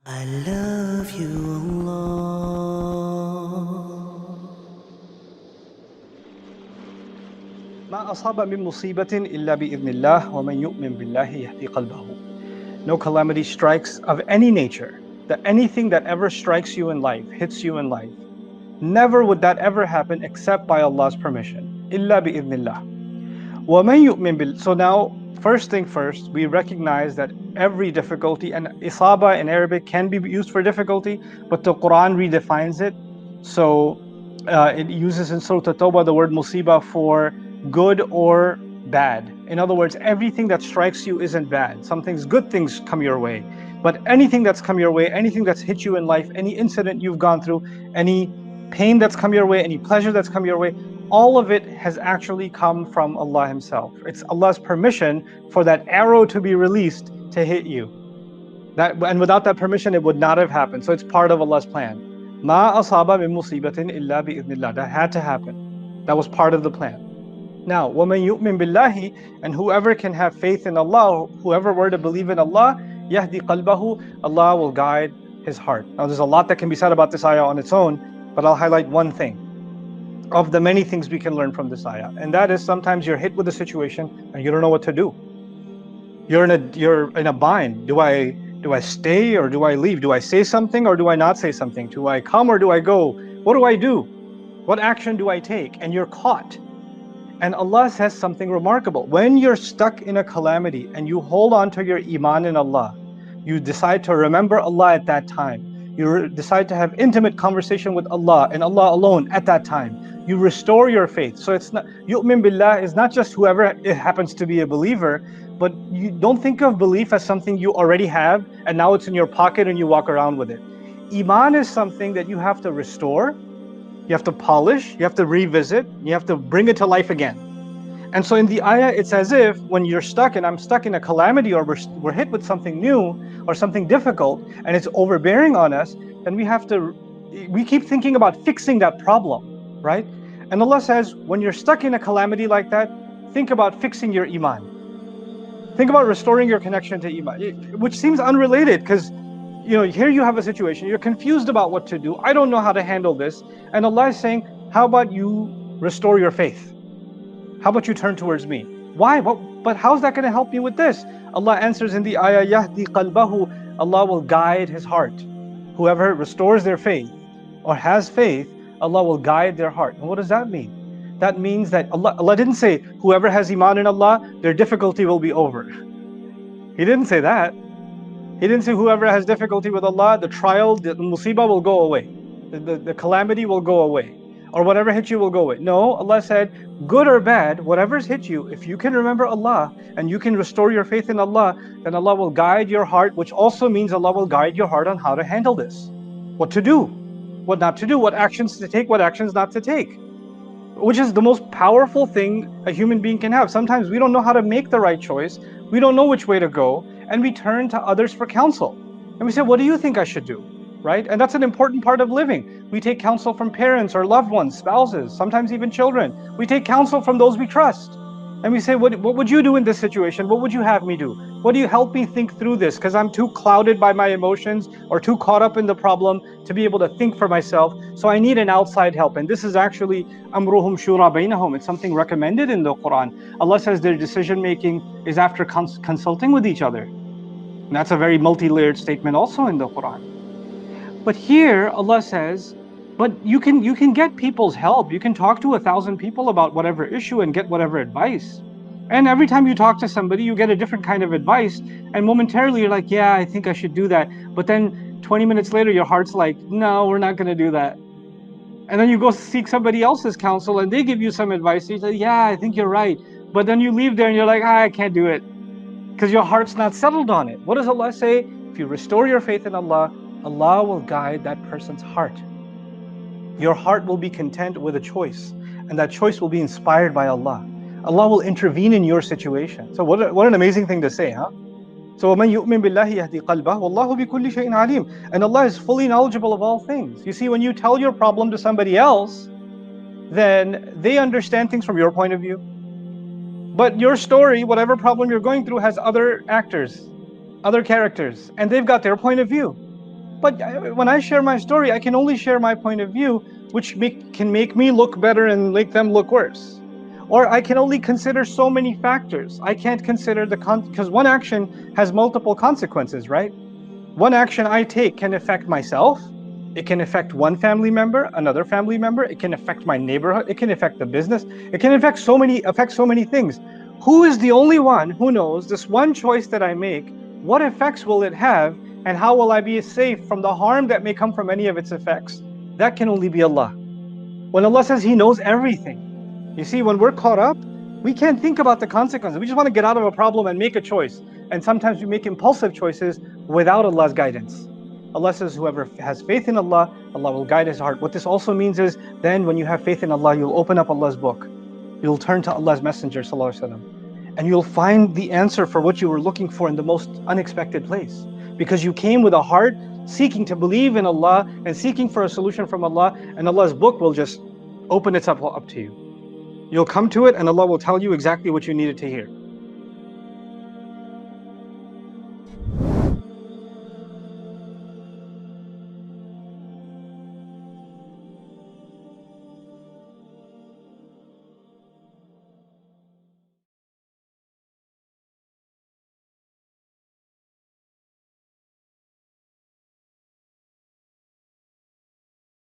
I love you, Allah. ما أصاب من مصيبة إلا بإذن الله ومن يؤمن بالله يهدي قلبه. No calamity strikes of any nature, that anything that ever strikes you in life, hits you in life, never would that ever happen except by Allah's permission. إلا بإذن الله. ومن يؤمن بالله. So now, first thing first, we recognize that every difficulty, and isaba in Arabic can be used for difficulty, but the Qur'an redefines it. So it uses in Surah At-Tawbah the word musibah for good or bad. In other words, everything that strikes you isn't bad. Some things, good things come your way. But anything that's come your way, anything that's hit you in life, any incident you've gone through, any pain that's come your way, any pleasure that's come your way, all of it has actually come from Allah Himself. It's Allah's permission for that arrow to be released to hit you. And without that permission, it would not have happened. So it's part of Allah's plan. Ma asaba min musibatin illa bi idnillah. That had to happen. That was part of the plan. Now, وَمَن يُؤْمِن بِاللَّهِ, and whoever can have faith in Allah, whoever were to believe in Allah, يَهْدِي قَلْبَهُ, Allah will guide his heart. Now, there's a lot that can be said about this ayah on its own, but I'll highlight one thing of the many things we can learn from this ayah, and that is sometimes you're hit with a situation and you don't know what to do. You're in a bind. Do I stay or do I leave? Do I say something or do I not say something? Do I come or do I go? What do I do? What action do I take? And you're caught. And Allah says something remarkable. When you're stuck in a calamity and you hold on to your iman in Allah, you decide to remember Allah at that time. You decide to have intimate conversation with Allah and Allah alone at that time. You restore your faith. So it's not, yu'min billah is not just whoever it happens to be a believer, but you don't think of belief as something you already have and now it's in your pocket and you walk around with it. Iman is something that you have to restore, you have to polish, you have to revisit, you have to bring it to life again. And so in the ayah, it's as if when you're stuck and I'm stuck in a calamity or we're hit with something new or something difficult and it's overbearing on us, then we keep thinking about fixing that problem, right? And Allah says, when you're stuck in a calamity like that, think about fixing your iman. Think about restoring your connection to iman, which seems unrelated because here you have a situation, you're confused about what to do. I don't know how to handle this. And Allah is saying, how about you restore your faith? How about you turn towards me? Why? But how's that going to help me with this? Allah answers in the ayah, Yahdi qalbahu, Allah will guide his heart. Whoever restores their faith or has faith, Allah will guide their heart. And what does that mean? That means that Allah didn't say, whoever has iman in Allah, their difficulty will be over. He didn't say that. He didn't say whoever has difficulty with Allah, the trial, the musibah will go away. The calamity will go away. Or whatever hit you will go away. No, Allah said, good or bad, whatever's hit you, if you can remember Allah and you can restore your faith in Allah, then Allah will guide your heart, which also means Allah will guide your heart on how to handle this. What to do, what not to do, what actions to take, what actions not to take. Which is the most powerful thing a human being can have. Sometimes we don't know how to make the right choice. We don't know which way to go. And we turn to others for counsel. And we say, what do you think I should do? Right? And that's an important part of living. We take counsel from parents or loved ones, spouses, sometimes even children. We take counsel from those we trust. And we say, what would you do in this situation? What would you have me do? What do you help me think through this? Because I'm too clouded by my emotions or too caught up in the problem to be able to think for myself. So I need an outside help. And this is actually amruhum shura bainahum. It's something recommended in the Qur'an. Allah says their decision making is after consulting with each other. And that's a very multi-layered statement also in the Qur'an. But here Allah says, but you can get people's help. You can talk to 1,000 people about whatever issue and get whatever advice. And every time you talk to somebody, you get a different kind of advice. And momentarily you're like, yeah, I think I should do that. But then 20 minutes later, your heart's like, no, we're not going to do that. And then you go seek somebody else's counsel and they give you some advice. You say, yeah, I think you're right. But then you leave there and you're like, I can't do it. Because your heart's not settled on it. What does Allah say? If you restore your faith in Allah, Allah will guide that person's heart. Your heart will be content with a choice, and that choice will be inspired by Allah. Allah will intervene in your situation. So what an amazing thing to say, huh? So وَمَن يُؤْمِن بِاللَّهِ يَهْدِي قَلْبَهُ وَاللَّهُ بِكُلِّ شَيْءٍ عَلِيمٌ. And Allah is fully knowledgeable of all things. You see, when you tell your problem to somebody else, then they understand things from your point of view. But your story, whatever problem you're going through, has other actors, other characters, and they've got their point of view. But when I share my story, I can only share my point of view, which can make me look better and make them look worse. Or I can only consider so many factors. I can't consider because one action has multiple consequences, right? One action I take can affect myself. It can affect one family member, another family member. It can affect my neighborhood. It can affect the business. It can affect so many things. Who is the only one who knows this one choice that I make? What effects will it have? And how will I be safe from the harm that may come from any of its effects? That can only be Allah. When Allah says He knows everything, you see, when we're caught up, we can't think about the consequences. We just want to get out of a problem and make a choice. And sometimes we make impulsive choices without Allah's guidance. Allah says, whoever has faith in Allah, Allah will guide his heart. What this also means is, then when you have faith in Allah, you'll open up Allah's book. You'll turn to Allah's Messenger, ﷺ, and you'll find the answer for what you were looking for in the most unexpected place. Because you came with a heart seeking to believe in Allah and seeking for a solution from Allah, and Allah's book will just open itself up to you. You'll come to it and Allah will tell you exactly what you needed to hear.